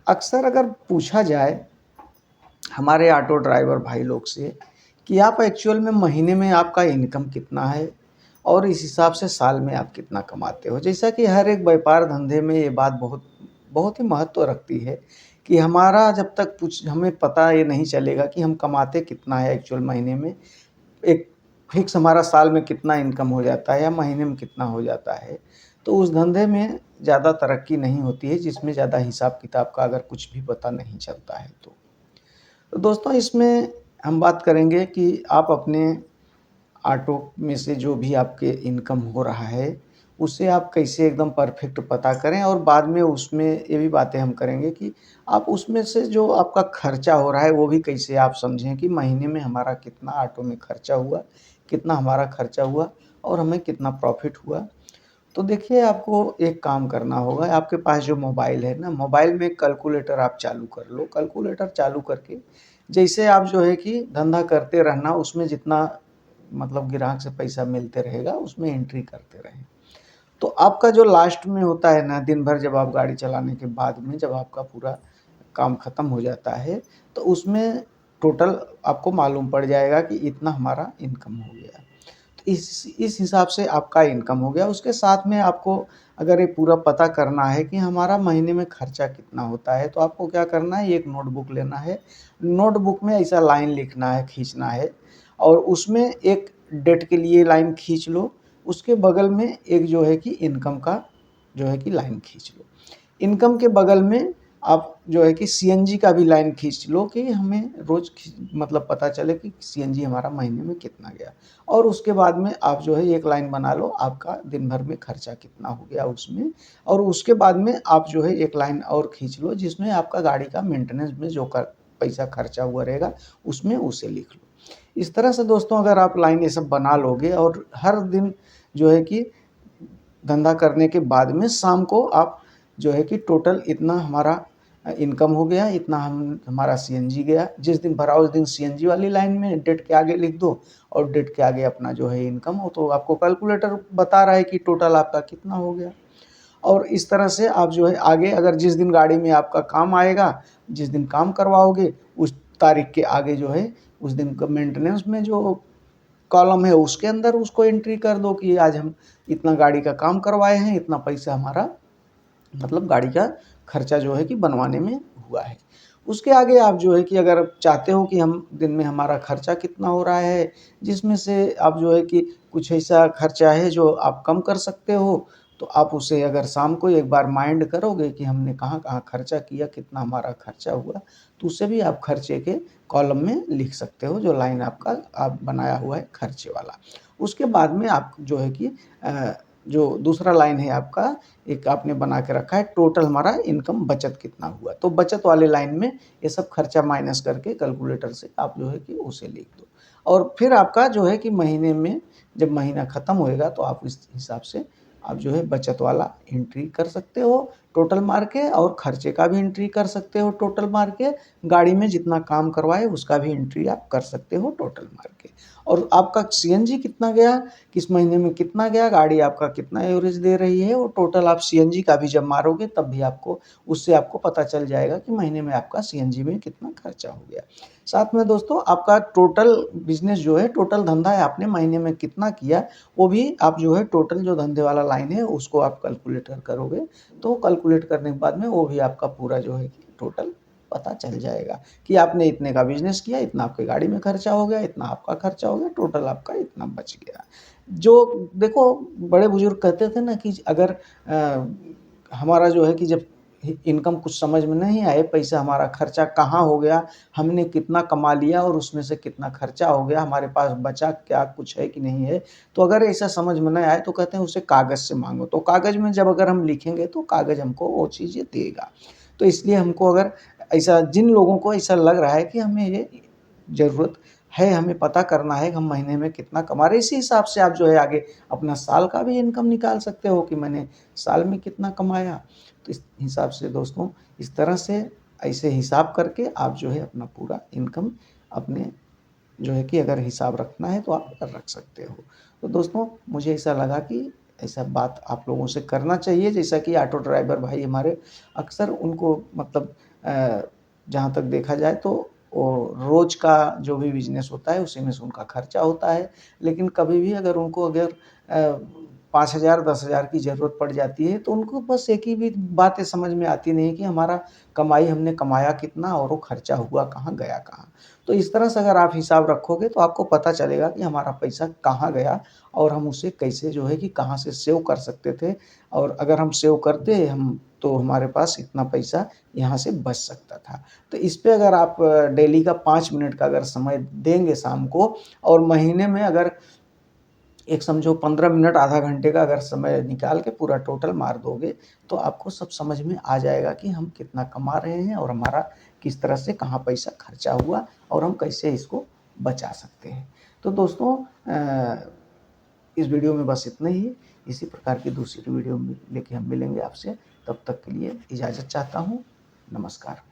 अक्सर अगर पूछा जाए हमारे ऑटो ड्राइवर भाई लोग से कि आप एक्चुअल में महीने में आपका इनकम कितना है और इस हिसाब से साल में आप कितना कमाते हो। जैसा कि हर एक व्यापार धंधे में ये बात बहुत बहुत ही महत्व रखती है कि हमारा जब तक कुछ हमें पता ये नहीं चलेगा कि हम कमाते कितना है एक्चुअल महीने में, एक फिक्स हमारा साल में कितना इनकम हो जाता है या महीने में कितना हो जाता है, तो उस धंधे में ज़्यादा तरक्की नहीं होती है जिसमें ज़्यादा हिसाब किताब का अगर कुछ भी पता नहीं चलता है तो दोस्तों इसमें हम बात करेंगे कि आप अपने ऑटो में से जो भी आपके इनकम हो रहा है उसे आप कैसे एकदम परफेक्ट पता करें, और बाद में उसमें ये भी बातें हम करेंगे कि आप उसमें से जो आपका खर्चा हो रहा है वो भी कैसे आप समझें कि महीने में हमारा कितना ऑटो में खर्चा हुआ, कितना हमारा खर्चा हुआ और हमें कितना प्रॉफिट हुआ। तो देखिए आपको एक काम करना होगा, आपके पास जो मोबाइल है ना, मोबाइल में कैलकुलेटर आप चालू कर लो। कैलकुलेटर चालू करके जैसे आप जो है कि धंधा करते रहना, उसमें जितना मतलब ग्राहक से पैसा मिलते रहेगा उसमें एंट्री करते रहें। तो आपका जो लास्ट में होता है ना, दिन भर जब आप गाड़ी चलाने के बाद में जब आपका पूरा काम ख़त्म हो जाता है तो उसमें टोटल आपको मालूम पड़ जाएगा कि इतना हमारा इनकम हो गया। तो इस हिसाब से आपका इनकम हो गया। उसके साथ में आपको अगर ये पूरा पता करना है कि हमारा महीने में खर्चा कितना होता है, तो आपको क्या करना है, एक नोटबुक लेना है। नोटबुक में ऐसा लाइन लिखना है, खींचना है, और उसमें एक डेट के लिए लाइन खींच लो। उसके बगल में एक जो है कि इनकम का जो है कि लाइन खींच लो। इनकम के बगल में आप जो है कि सीएनजी का भी लाइन खींच लो कि हमें रोज़ मतलब पता चले कि सीएनजी हमारा महीने में कितना गया। और उसके बाद में आप जो है एक लाइन बना लो आपका दिन भर में खर्चा कितना हो गया उसमें। और उसके बाद में आप जो है एक लाइन और खींच लो जिसमें आपका गाड़ी का मेंटेनेंस में जो पैसा खर्चा हुआ रहेगा उसमें उसे लिख लो। इस तरह से दोस्तों अगर आप लाइन ये सब बना लोगे और हर दिन जो है कि धंधा करने के बाद में शाम को आप जो है कि टोटल इतना हमारा इनकम हो गया, इतना हमारा सीएनजी गया, जिस दिन भरा उस दिन सीएनजी वाली लाइन में डेट के आगे लिख दो और डेट के आगे अपना जो है इनकम हो, तो आपको कैलकुलेटर बता रहा है कि टोटल आपका कितना हो गया। और इस तरह से आप जो है आगे अगर जिस दिन गाड़ी में आपका काम आएगा, जिस दिन काम करवाओगे उस तारीख के आगे जो है उस दिन का मेंटेनेंस में जो कॉलम है उसके अंदर उसको एंट्री कर दो कि आज हम इतना गाड़ी का काम करवाए हैं, इतना पैसा हमारा मतलब गाड़ी का खर्चा जो है कि बनवाने में हुआ है। उसके आगे आप जो है कि अगर चाहते हो कि हम दिन में हमारा खर्चा कितना हो रहा है, जिसमें से आप जो है कि कुछ ऐसा खर्चा है जो आप कम कर सकते हो, तो आप उसे अगर शाम को एक बार माइंड करोगे कि हमने कहाँ-कहाँ खर्चा किया, कितना हमारा खर्चा हुआ, तो उसे भी आप खर्चे के कॉलम में लिख सकते हो, जो लाइन आपका आप बनाया हुआ है खर्चे वाला। उसके बाद में आप जो है कि जो दूसरा लाइन है आपका, एक आपने बना के रखा है टोटल हमारा इनकम बचत कितना हुआ। तो बचत वाले लाइन में ये सब खर्चा माइनस करके कैलकुलेटर से आप जो है कि उसे लिख दो। और फिर आपका जो है कि महीने में जब महीना ख़त्म होएगा तो आप इस हिसाब से आप जो है बचत वाला एंट्री कर सकते हो टोटल मार के, और खर्चे का भी एंट्री कर सकते हो टोटल मार के, गाड़ी में जितना काम करवाए उसका भी एंट्री आप कर सकते हो टोटल मार के। और आपका सीएनजी कितना गया, किस महीने में कितना गया, गाड़ी आपका कितना एवरेज दे रही है, और टोटल आप सीएनजी का भी जब मारोगे तब भी आपको उससे आपको पता चल जाएगा कि महीने में आपका सीएनजी में कितना खर्चा हो गया। साथ में दोस्तों आपका टोटल बिज़नेस जो है, टोटल धंधा है आपने महीने में कितना किया, वो भी आप जो है टोटल जो धंधे वाला लाइन है उसको आप कैलकुलेटर करोगे, तो कैलकुलेट करने के बाद में वो भी आपका पूरा जो है कि टोटल पता चल जाएगा कि आपने इतने का बिज़नेस किया, इतना आपकी गाड़ी में खर्चा हो गया, इतना आपका खर्चा हो गया, टोटल आपका इतना बच गया। जो देखो बड़े-बुजुर्ग कहते थे ना कि अगर हमारा जो है कि जब इनकम कुछ समझ में नहीं आए, पैसा हमारा खर्चा कहाँ हो गया, हमने कितना कमा लिया और उसमें से कितना खर्चा हो गया, हमारे पास बचा क्या कुछ है कि नहीं है, तो अगर ऐसा समझ में नहीं आए तो कहते हैं उसे कागज़ से माँगो। तो कागज़ में जब अगर हम लिखेंगे तो कागज़ हमको वो चीज़ें देगा। तो इसलिए हमको अगर ऐसा जिन लोगों को ऐसा लग रहा है कि हमें ये ज़रूरत है, हमें पता करना है कि हम महीने में कितना कमा रहे हैं, इसी हिसाब से आप जो है आगे अपना साल का भी इनकम निकाल सकते हो कि मैंने साल में कितना कमाया। तो इस हिसाब से दोस्तों इस तरह से ऐसे हिसाब करके आप जो है अपना पूरा इनकम अपने जो है कि अगर हिसाब रखना है तो आप रख सकते हो। तो दोस्तों मुझे ऐसा लगा कि ऐसा बात आप लोगों से करना चाहिए, जैसा कि ऑटो ड्राइवर भाई हमारे अक्सर उनको मतलब जहाँ तक देखा जाए तो वो रोज़ का जो भी बिज़नेस होता है उसी में से उनका खर्चा होता है। लेकिन कभी भी अगर उनको 5,000 10,000 की ज़रूरत पड़ जाती है तो उनको बस एक ही भी बातें समझ में आती नहीं है कि हमारा कमाई हमने कमाया कितना और वो खर्चा हुआ कहाँ, गया कहाँ। तो इस तरह से अगर आप हिसाब रखोगे तो आपको पता चलेगा कि हमारा पैसा कहाँ गया और हम उसे कैसे जो है कि कहाँ से सेव कर सकते थे, और अगर हम सेव करते हम तो हमारे पास इतना पैसा यहाँ से बच सकता था। तो इस पे अगर आप डेली का 5 मिनट का अगर समय देंगे शाम को, और महीने में अगर एक समझो 15 मिनट आधा घंटे का अगर समय निकाल के पूरा टोटल मार दोगे, तो आपको सब समझ में आ जाएगा कि हम कितना कमा रहे हैं और हमारा किस तरह से कहाँ पैसा खर्चा हुआ और हम कैसे इसको बचा सकते हैं। तो दोस्तों इस वीडियो में बस इतना ही। इसी प्रकार की दूसरी वीडियो में लेके हम मिलेंगे आपसे। तब तक के लिए इजाज़त चाहता हूँ। नमस्कार।